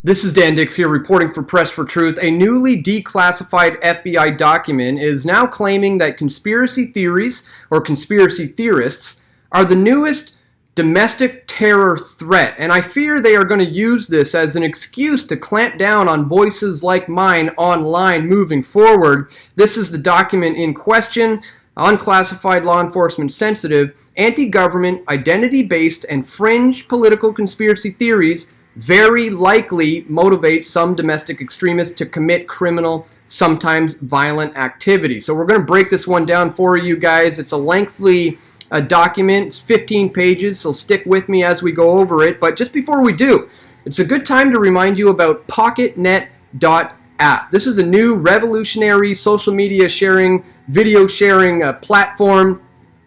This is Dan Dix here reporting for Press for Truth. A newly declassified FBI document is now claiming that conspiracy theories or conspiracy theorists are the newest domestic terror threat, and I fear they are going to use this as an excuse to clamp down on voices like mine online moving forward. This is the document in question. Unclassified, law enforcement sensitive, anti-government, identity-based, and fringe political conspiracy theories very likely motivate some domestic extremists to commit criminal, sometimes violent activity. So we're going to break this one down for you guys. It's a lengthy document. It's 15 pages, so stick with me as we go over it. But just before we do, it's a good time to remind you about PocketNet.app. This is a new revolutionary social media sharing, video sharing platform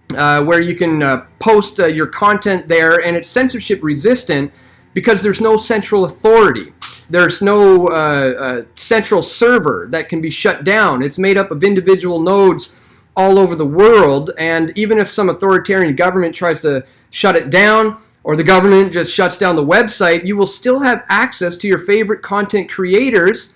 where you can post your content there, and it's censorship resistant because there's no central authority. There's no central server that can be shut down. It's made up of individual nodes all over the world, and even if some authoritarian government tries to shut it down, or the government just shuts down the website, you will still have access to your favorite content creators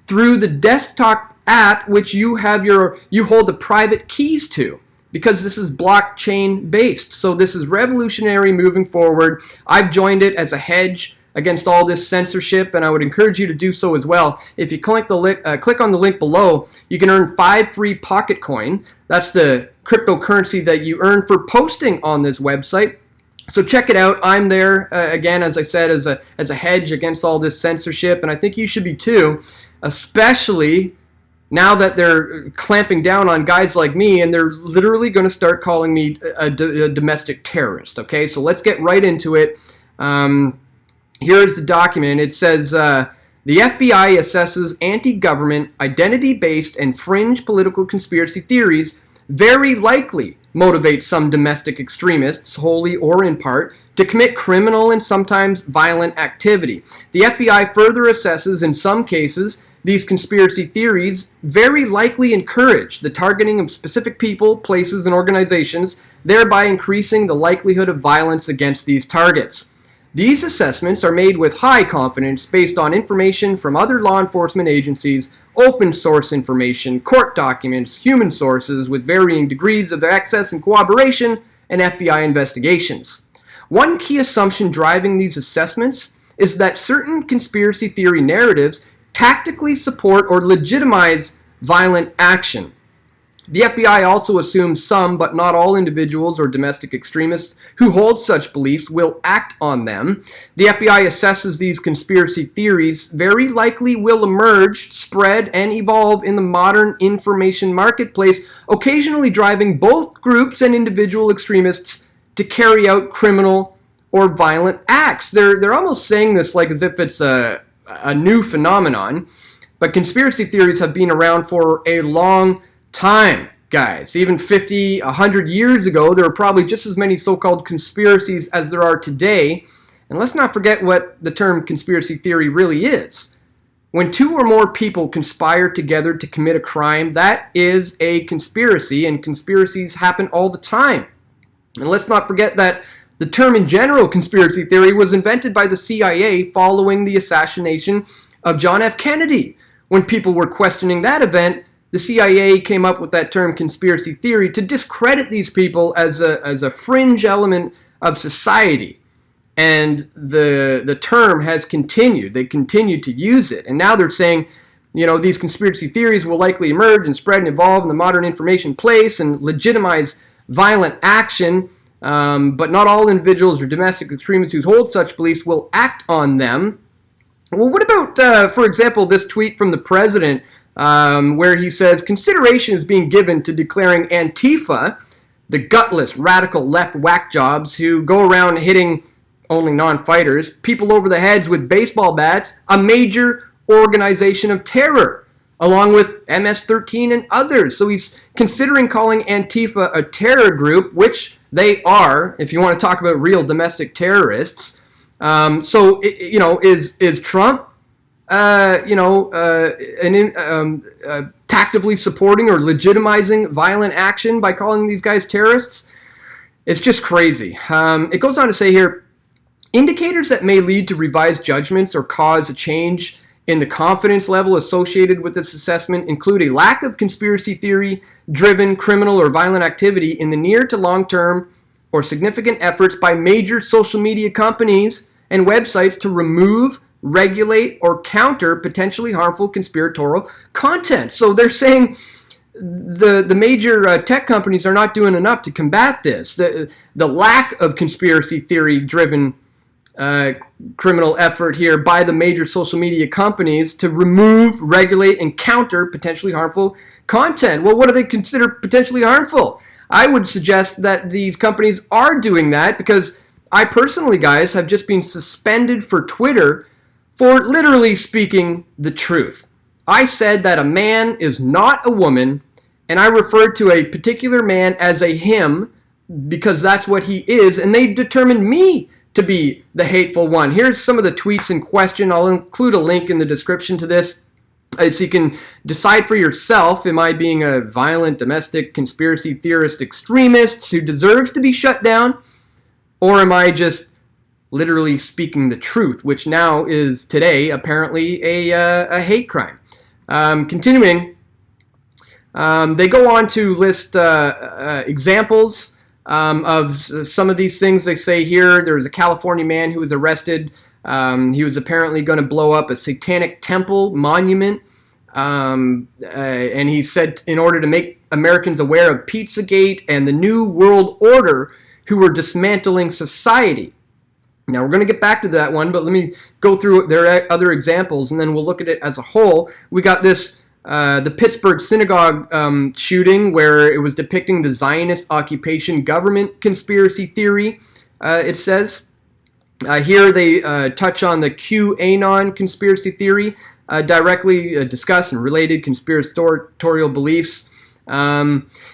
through the desktop app, which you hold the private keys to, because this is blockchain based. So this is revolutionary moving forward. I've joined it as a hedge against all this censorship, and I would encourage you to do so as well. If you click on the link below, you can earn 5 free pocket coin. That's the cryptocurrency that you earn for posting on this website. So check it out. I'm there again, as I said, as a hedge against all this censorship, and I think you should be too, especially now that they're clamping down on guys like me, and they're literally going to start calling me a domestic terrorist. Okay, so let's get right into it. Here's the document. It says, the FBI assesses anti-government, identity-based, and fringe political conspiracy theories very likely motivate some domestic extremists, wholly or in part, to commit criminal and sometimes violent activity. The FBI further assesses, in some cases, these conspiracy theories very likely encourage the targeting of specific people, places, and organizations, thereby increasing the likelihood of violence against these targets. These assessments are made with high confidence based on information from other law enforcement agencies, open source information, court documents, human sources with varying degrees of access and cooperation, and FBI investigations. One key assumption driving these assessments is that certain conspiracy theory narratives tactically support or legitimize violent action. The FBI also assumes some, but not all, individuals or domestic extremists who hold such beliefs will act on them. The FBI assesses these conspiracy theories very likely will emerge, spread, and evolve in the modern information marketplace, occasionally driving both groups and individual extremists to carry out criminal or violent acts. They're almost saying this like as if it's a new phenomenon, but conspiracy theories have been around for a long time, guys. Even 50, 100 years ago, there were probably just as many so-called conspiracies as there are today. And let's not forget what the term conspiracy theory really is. When two or more people conspire together to commit a crime, that is a conspiracy, and conspiracies happen all the time. And let's not forget that the term in general, conspiracy theory, was invented by the CIA following the assassination of John F. Kennedy. When people were questioning that event, the CIA came up with that term conspiracy theory to discredit these people as a fringe element of society. And the term has continued. They continue to use it. And now they're saying, these conspiracy theories will likely emerge and spread and evolve in the modern information place and legitimize violent action. But not all individuals or domestic extremists who hold such beliefs will act on them. Well, what about, for example, this tweet from the president where he says, consideration is being given to declaring Antifa, the gutless, radical left whack jobs who go around hitting only non-fighters, people over the heads with baseball bats, a major organization of terror, along with MS-13 and others. So he's considering calling Antifa a terror group, which they are, if you want to talk about real domestic terrorists. Is Trump, tactically supporting or legitimizing violent action by calling these guys terrorists? It's just crazy. It goes on to say here, Indicators that may lead to revised judgments or cause a change in the confidence level associated with this assessment include a lack of conspiracy theory-driven criminal or violent activity in the near to long term, or significant efforts by major social media companies and websites to remove, regulate, or counter potentially harmful conspiratorial content. So they're saying the major tech companies are not doing enough to combat this. The lack of conspiracy theory-driven criminal effort here by the major social media companies to remove, regulate, and counter potentially harmful content. Well, what do they consider potentially harmful? I would suggest that these companies are doing that because I personally, guys, have just been suspended for Twitter for literally speaking the truth. I said that a man is not a woman, and I referred to a particular man as a him because that's what he is, and they determined me to be the hateful one. Here's some of the tweets in question. I'll include a link in the description to this so you can decide for yourself, am I being a violent, domestic, conspiracy theorist extremist who deserves to be shut down, or am I just literally speaking the truth, which now is today apparently a hate crime. Continuing, they go on to list examples of some of these things. They say here there was a California man who was arrested. He was apparently going to blow up a satanic temple monument, and he said in order to make Americans aware of Pizzagate and the New World Order, who were dismantling society. Now we're going to get back to that one, but let me go through their other examples, and then we'll look at it as a whole. We got this, the Pittsburgh synagogue shooting, where it was depicting the Zionist occupation government conspiracy theory, it says. Here they touch on the QAnon conspiracy theory, directly discuss and related conspiratorial beliefs.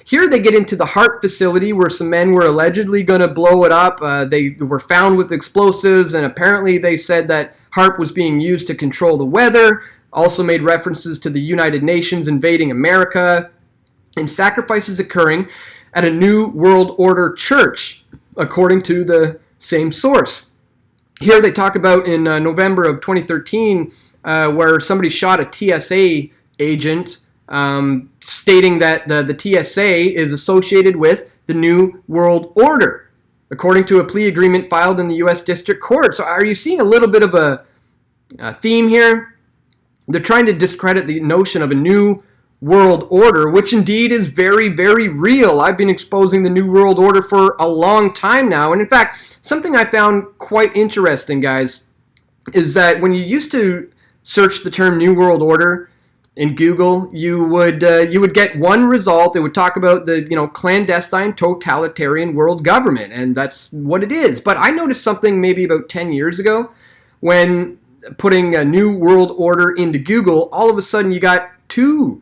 Here they get into the HARP facility where some men were allegedly going to blow it up. They were found with explosives, and apparently they said that HARP was being used to control the weather. Also made references to the United Nations invading America and sacrifices occurring at a New World Order church, according to the same source. Here they talk about in November of 2013 where somebody shot a TSA agent, stating that the TSA is associated with the New World Order, according to a plea agreement filed in the U.S. District Court. So are you seeing a little bit of a theme here? They're trying to discredit the notion of a New World Order, which indeed is very, very real. I've been exposing the New World Order for a long time now. And in fact, something I found quite interesting, guys, is that when you used to search the term New World Order in Google, you would get one result. It would talk about the clandestine totalitarian world government, and that's what it is. But I noticed something maybe about 10 years ago when putting a New World Order into Google. All of a sudden, you got two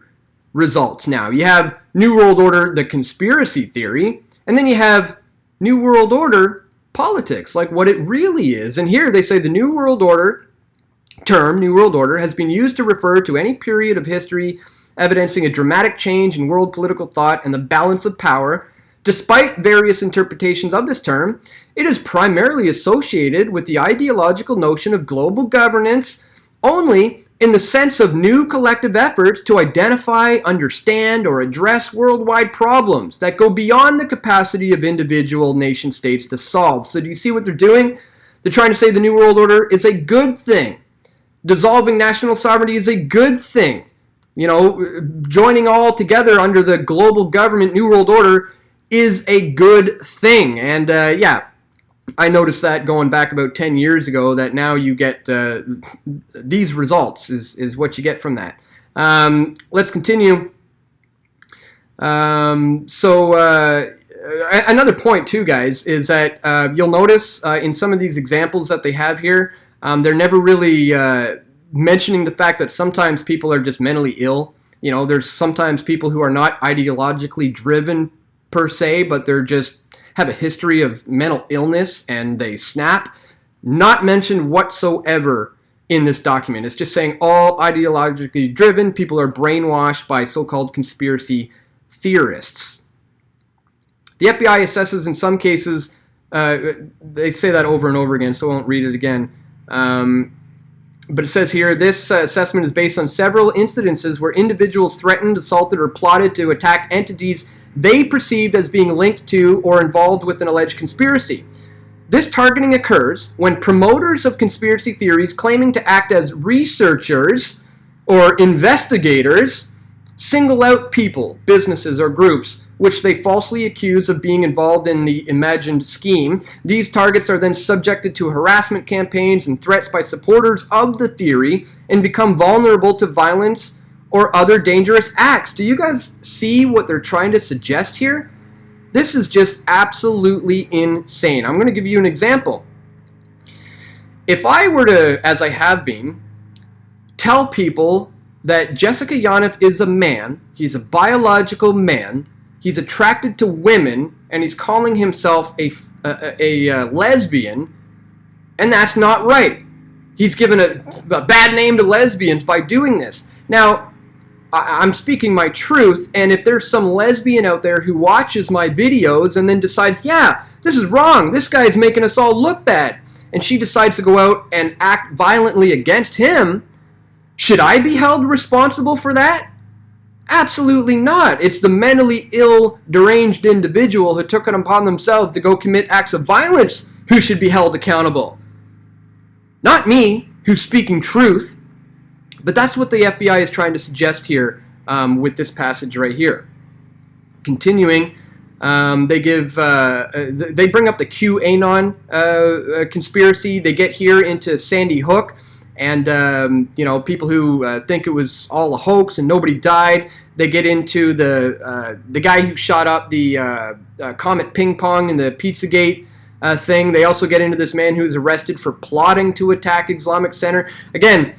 results now. You have New World Order, the conspiracy theory, and then you have New World Order politics, like what it really is. And here they say the New World Order term, New World Order, has been used to refer to any period of history evidencing a dramatic change in world political thought and the balance of power. Despite various interpretations of this term, it is primarily associated with the ideological notion of global governance only in the sense of new collective efforts to identify, understand, or address worldwide problems that go beyond the capacity of individual nation states to solve. So do you see what they're doing? They're trying to say the New World Order is a good thing. Dissolving national sovereignty is a good thing. Joining all together under the global government New World Order is a good thing. And I noticed that going back about 10 years ago, that now you get these results is what you get from that. Let's continue. Another point too, guys, is that you'll notice in some of these examples that they have here, they're never really mentioning the fact that sometimes people are just mentally ill. There's sometimes people who are not ideologically driven per se, but they're just have a history of mental illness and they snap. Not mentioned whatsoever in this document. It's just saying all ideologically driven people are brainwashed by so-called conspiracy theorists. The FBI assesses in some cases They say that over and over again, so I won't read it again. But it says here, this assessment is based on several incidences where individuals threatened, assaulted, or plotted to attack entities they perceived as being linked to or involved with an alleged conspiracy. This targeting occurs when promoters of conspiracy theories claiming to act as researchers or investigators single out people, businesses, or groups which they falsely accuse of being involved in the imagined scheme. These targets are then subjected to harassment campaigns and threats by supporters of the theory and become vulnerable to violence or other dangerous acts. Do you guys see what they're trying to suggest here? This is just absolutely insane. I'm going to give you an example. If I were to, as I have been, tell people that Jessica Yaniv is a man, he's a biological man, he's attracted to women, and he's calling himself a lesbian, and that's not right. He's given a bad name to lesbians by doing this. Now, I'm speaking my truth, and if there's some lesbian out there who watches my videos and then decides, yeah, this is wrong, this guy's making us all look bad, and she decides to go out and act violently against him, should I be held responsible for that? Absolutely not. It's the mentally ill, deranged individual who took it upon themselves to go commit acts of violence who should be held accountable. Not me, who's speaking truth. But that's what the FBI is trying to suggest here with this passage right here. Continuing, they bring up the QAnon conspiracy. They get here into Sandy Hook, and people who think it was all a hoax and nobody died. They get into the guy who shot up the Comet Ping Pong and the Pizzagate thing. They also get into this man who was arrested for plotting to attack Islamic Center. Again,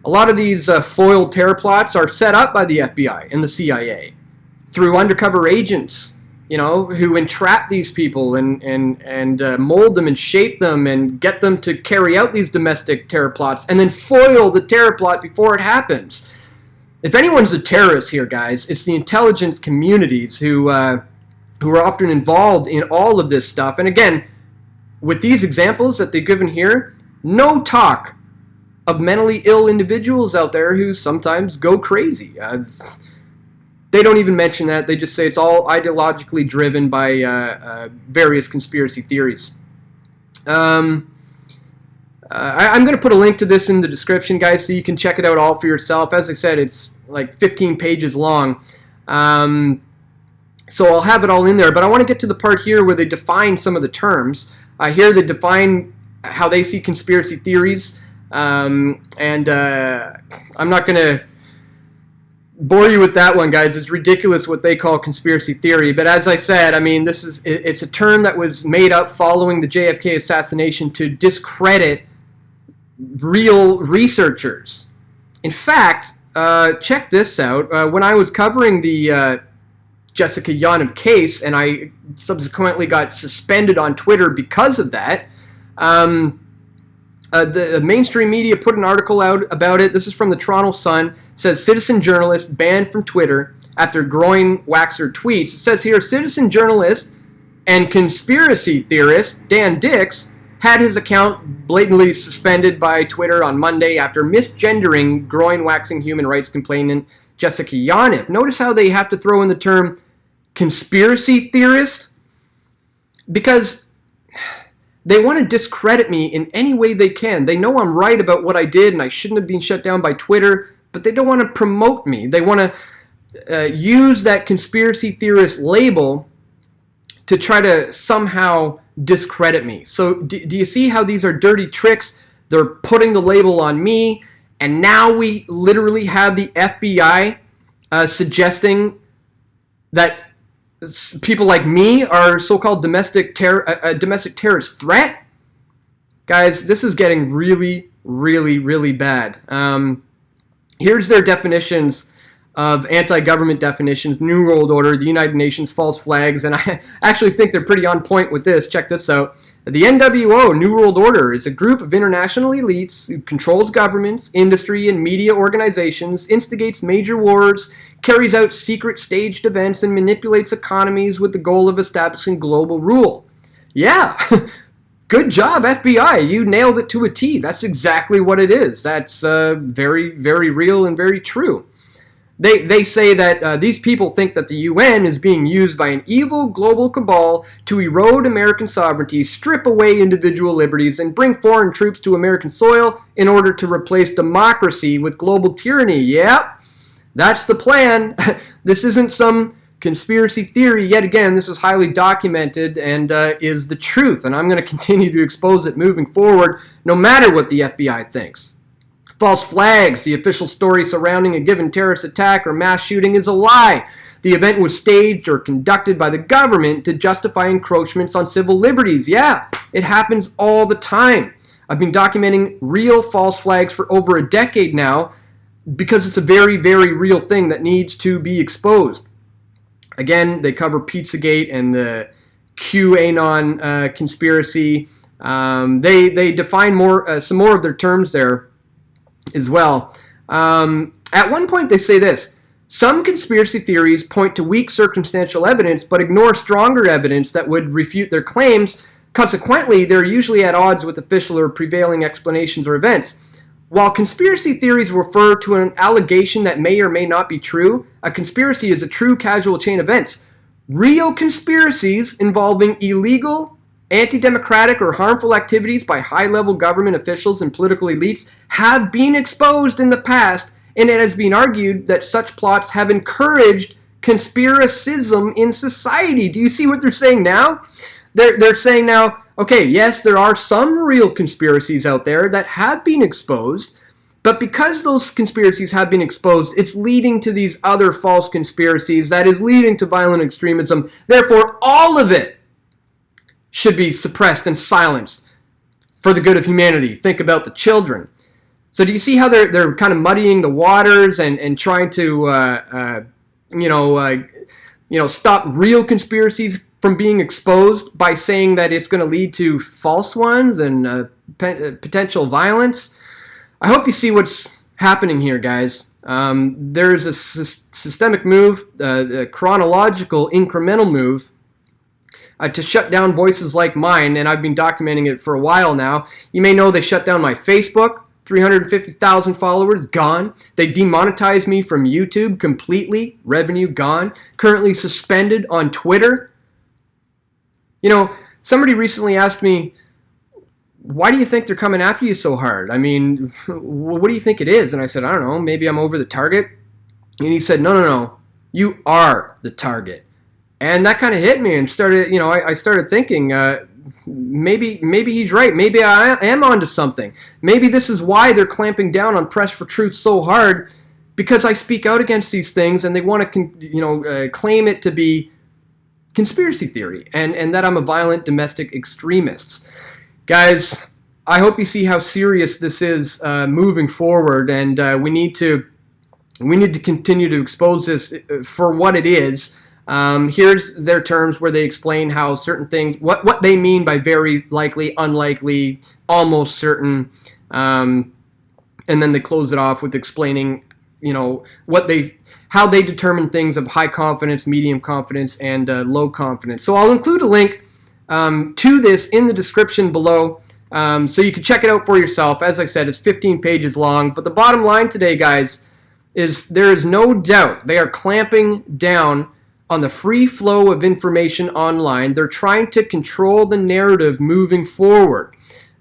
a lot of these foiled terror plots are set up by the FBI and the CIA through undercover agents, who entrap these people and mold them and shape them and get them to carry out these domestic terror plots and then foil the terror plot before it happens. If anyone's a terrorist here, guys, it's the intelligence communities who are often involved in all of this stuff. And again, with these examples that they've given here, no talk of mentally ill individuals out there who sometimes go crazy. They don't even mention that. They just say it's all ideologically driven by various conspiracy theories. I'm going to put a link to this in the description, guys, so you can check it out all for yourself. As I said, it's like 15 pages long. So I'll have it all in there. But I want to get to the part here where they define some of the terms. Here they define how they see conspiracy theories. I'm not going to bore you with that one, guys. It's ridiculous what they call conspiracy theory. But as I said, I mean, it's a term that was made up following the JFK assassination to discredit real researchers. In fact, check this out. When I was covering the Jessica Yaniv case, and I subsequently got suspended on Twitter because of that, the mainstream media put an article out about it. This is from the Toronto Sun. It says, citizen journalist banned from Twitter after groin waxer tweets. It says here, citizen journalist and conspiracy theorist Dan Dix had his account blatantly suspended by Twitter on Monday after misgendering groin waxing human rights complainant Jessica Yaniv. Notice how they have to throw in the term conspiracy theorist, because they want to discredit me in any way they can. They know I'm right about what I did and I shouldn't have been shut down by Twitter, but they don't want to promote me. They want to use that conspiracy theorist label to try to somehow discredit me. So do you see how these are dirty tricks? They're putting the label on me, and now we literally have the FBI suggesting that people like me are so-called domestic terrorist threat. Guys, this is getting really, really, really bad. Here's their definitions of anti-government definitions: New World Order, the United Nations, false flags, and I actually think they're pretty on point with this. Check this out. The NWO, New World Order, is a group of international elites who controls governments, industry, and media organizations, instigates major wars, carries out secret staged events, and manipulates economies with the goal of establishing global rule. Yeah, good job, FBI. You nailed it to a T. That's exactly what it is. That's very, very real and very true. They say that these people think that the UN is being used by an evil global cabal to erode American sovereignty, strip away individual liberties, and bring foreign troops to American soil in order to replace democracy with global tyranny. Yep, that's the plan. This isn't some conspiracy theory. Yet again, this is highly documented and is the truth. And I'm going to continue to expose it moving forward, no matter what the FBI thinks. False flags. The official story surrounding a given terrorist attack or mass shooting is a lie. The event was staged or conducted by the government to justify encroachments on civil liberties. Yeah, it happens all the time. I've been documenting real false flags for over a decade now because it's a very, very real thing that needs to be exposed. Again, they cover Pizzagate and the QAnon conspiracy. They define some more of their terms there as well. At one point they say this: some conspiracy theories point to weak circumstantial evidence but ignore stronger evidence that would refute their claims. Consequently, they're usually at odds with official or prevailing explanations or events. While conspiracy theories refer to an allegation that may or may not be true, a conspiracy is a true causal chain of events. Real conspiracies involving illegal, anti-democratic, or harmful activities by high-level government officials and political elites have been exposed in the past, and it has been argued that such plots have encouraged conspiracism in society. Do you see what they're saying now? They're saying now, okay, yes, there are some real conspiracies out there that have been exposed, but because those conspiracies have been exposed, it's leading to these other false conspiracies that is leading to violent extremism. Therefore, all of it should be suppressed and silenced for the good of humanity. Think about the children. So do you see how they're kind of muddying the waters and trying to stop real conspiracies from being exposed by saying that it's going to lead to false ones and potential violence? I hope you see what's happening here, guys. There's a systemic move, a chronological incremental move to shut down voices like mine, and I've been documenting it for a while now. You may know they shut down my Facebook, 350,000 followers, gone. They demonetized me from YouTube completely, revenue gone. Currently suspended on Twitter. You know, somebody recently asked me, why do you think they're coming after you so hard? I mean, what do you think it is? And I said, I don't know, maybe I'm over the target. And he said, no, you are the target. And that kind of hit me and started, I started thinking, maybe he's right. Maybe I am onto something. Maybe this is why they're clamping down on Press for Truth so hard, because I speak out against these things and they want to, claim it to be conspiracy theory and that I'm a violent domestic extremist. Guys, I hope you see how serious this is moving forward, and we need to continue to expose this for what it is. Here's their terms where they explain how certain things, what they mean by very likely, unlikely, almost certain, and then they close it off with explaining, how they determine things of high confidence, medium confidence, and low confidence. So I'll include a link to this in the description below, so you can check it out for yourself. As I said, it's 15 pages long, but the bottom line today, guys, is there is no doubt they are clamping down on the free flow of information online. They're trying to control the narrative moving forward.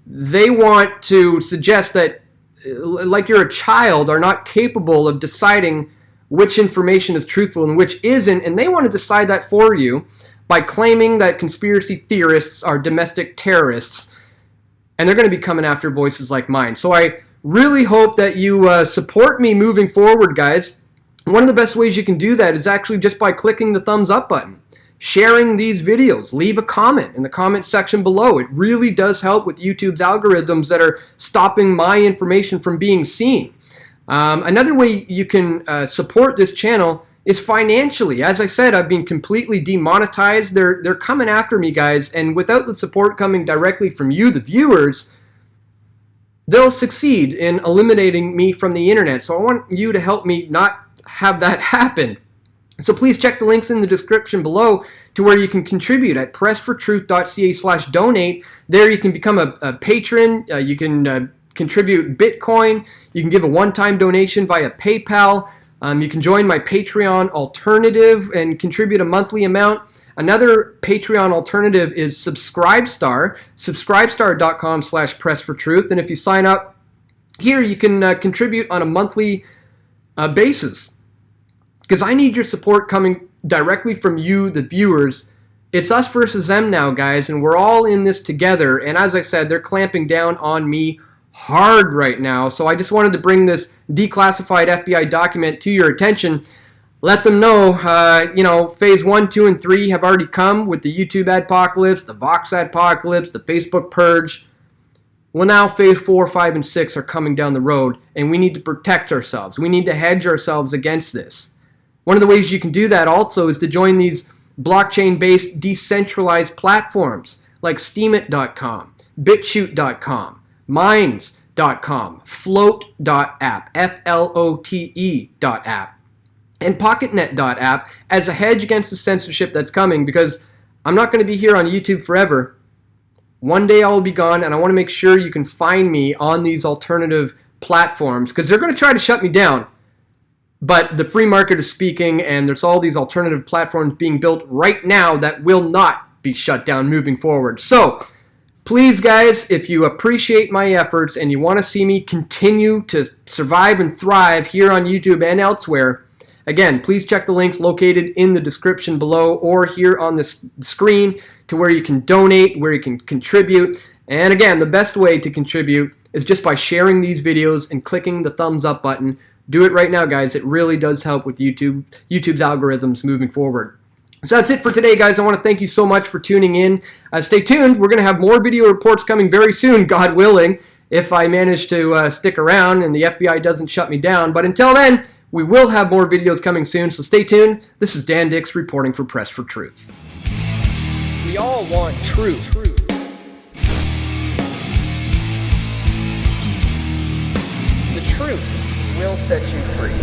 They want to suggest that, like you're a child, are not capable of deciding which information is truthful and which isn't, and they want to decide that for you by claiming that conspiracy theorists are domestic terrorists, and they're going to be coming after voices like mine. So I really hope that you support me moving forward, guys. One of the best ways you can do that is actually just by clicking the thumbs up button, sharing these videos, leave a comment in the comment section below. It really does help with YouTube's algorithms that are stopping my information from being seen. Another way you can support this channel is financially. As I said, I've been completely demonetized. They're coming after me, guys, and without the support coming directly from you, the viewers, they'll succeed in eliminating me from the internet. So I want you to help me not have that happen. So please check the links in the description below. to where you can contribute at pressfortruth.ca/donate. There you can become a patron. You can contribute Bitcoin. You can give a one-time donation via PayPal. You can join my Patreon alternative and contribute a monthly amount. Another Patreon alternative is Subscribestar, subscribestar.com/pressfortruth. And if you sign up here, you can contribute on a monthly basis. Because I need your support coming directly from you, the viewers. It's us versus them now, guys, and we're all in this together. And as I said, they're clamping down on me hard right now. So I just wanted to bring this declassified FBI document to your attention. Let them know, phase 1, 2, and 3 have already come with the YouTube adpocalypse, the Vox adpocalypse, the Facebook purge. Well, now phase 4, 5, and 6 are coming down the road, and we need to protect ourselves. We need to hedge ourselves against this. One of the ways you can do that also is to join these blockchain-based decentralized platforms like Steemit.com, BitChute.com, Minds.com, Float.app, FLOTE.app, and PocketNet.app as a hedge against the censorship that's coming, because I'm not going to be here on YouTube forever. One day I will be gone, and I want to make sure you can find me on these alternative platforms, because they're going to try to shut me down. But the free market is speaking, and there's all these alternative platforms being built right now that will not be shut down moving forward. So please, guys, if you appreciate my efforts and you want to see me continue to survive and thrive here on YouTube and elsewhere, again, please check the links located in the description below or here on the screen to where you can donate, where you can contribute. And again, the best way to contribute is just by sharing these videos and clicking the thumbs up button. Do it right now, guys. It really does help with YouTube's algorithms moving forward. So that's it for today, guys. I want to thank you so much for tuning in. Stay tuned. We're going to have more video reports coming very soon, God willing, if I manage to stick around and the FBI doesn't shut me down. But until then, we will have more videos coming soon, so stay tuned. This is Dan Dix reporting for Press for Truth. We all want truth. The truth will set you free.